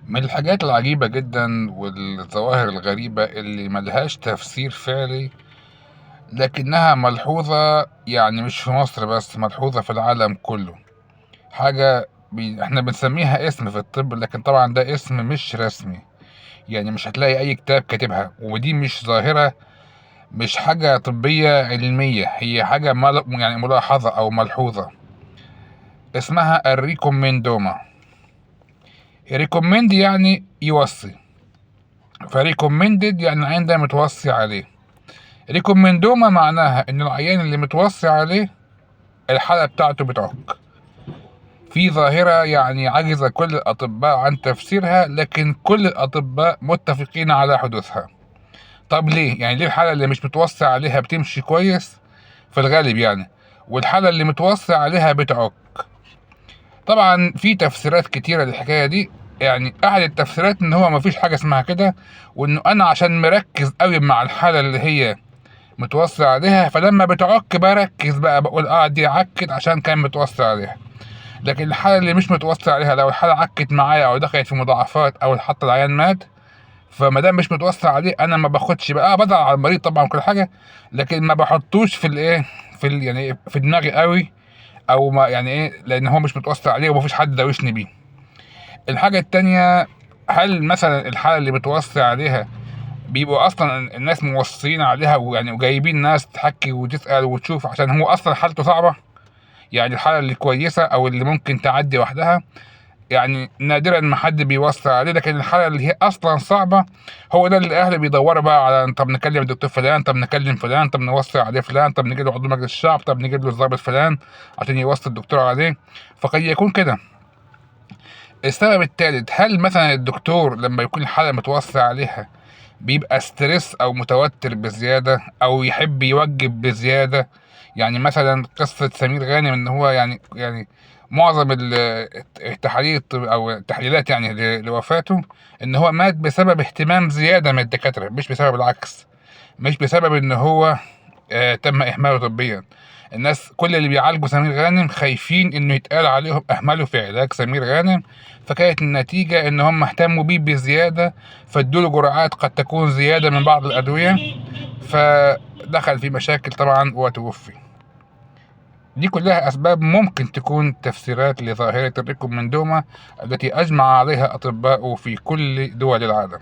من الحاجات العجيبة جدا والظواهر الغريبة اللي ملهاش تفسير فعلي، لكنها ملحوظة، يعني مش في مصر بس، ملحوظة في العالم كله. حاجة احنا بنسميها اسم في الطب، لكن طبعا ده اسم مش رسمي. يعني مش هتلاقي اي كتاب كاتبها، ودي مش ظاهرة، مش حاجة طبية علمية، هي حاجة يعني ملاحظة او ملحوظة. اسمها الريكومندوما. ريكومند يعني يوصي، فريكومندد يعني العيان ده متوصي عليه. ريكومندوما معناها ان العيان اللي متوصي عليه الحالة بتاعته بتعك. في ظاهرة يعني عجز كل الأطباء عن تفسيرها، لكن كل الأطباء متفقين على حدوثها. طب ليه؟ يعني ليه الحالة اللي مش متوصي عليها بتمشي كويس في الغالب يعني، والحالة اللي متوصي عليها بتعك؟ طبعا في تفسيرات كتيرة للحكاية دي. يعني أحد التفسيرات إن هو مفيش حاجة اسمها كده، وإنه أنا عشان مركز قوي مع الحالة اللي هي متوصي عليها، فلما بتعك بركز بقى، بقول دي عكت عشان كان متوصي عليها. لكن الحالة اللي مش متوصي عليها، لو الحالة عكت معايا أو دخلت في مضاعفات أو حتى العيان مات، فما دام مش متوصي عليه أنا ما باخدش بقى، بزعل على المريض طبعا كل حاجة، لكن ما بحطوش في الإيه، يعني في دماغي قوي، او ما يعني ايه، لان هو مش متوصي عليه ومفيش حد داوشني بيه. الحاجة التانية، هل مثلا الحالة اللي متوصي عليها بيبقوا اصلا الناس موصيين عليها، ويعني وجايبين ناس تحكي وتسأل وتشوف عشان هو اصلا حالته صعبة؟ يعني الحالة اللي كويسة او اللي ممكن تعدي وحدها، يعني نادرا ما حد بيوصي عليه. لكن الحالة اللي هي اصلا صعبة، هو ده اللي الاهل بيدوروا بقى على، طب نكلم الدكتور فلان، طب نكلم فلان، طب نوصي عليه فلان، طب نجيب له عضو مجلس الشعب، طب نجيب له الضابط فلان عشان يوصي الدكتور عليه. فقد يكون كده. السبب الثالث، هل مثلا الدكتور لما يكون الحالة متوصي عليها بيبقى ستريس او متوتر بزيادة، او يحب يوجب بزيادة؟ يعني مثلا قصة سمير غانم، ان هو يعني معظم التحاليل او التحليلات يعني لوفاته، ان هو مات بسبب اهتمام زيادة من الدكاترة، مش بسبب العكس. مش بسبب ان هو تم اهماله طبيا. الناس كل اللي بيعالجوا سمير غانم خايفين انه يتقال عليهم اهملوا في علاج سمير غانم، فكانت النتيجة ان هم اهتموا بيه بزيادة، فادوله جرعات قد تكون زيادة من بعض الادوية، فدخل في مشاكل طبعا وتوفي. دي كلها اسباب ممكن تكون تفسيرات لظاهرة الريكومندوما التي اجمع عليها اطباء في كل دول العالم.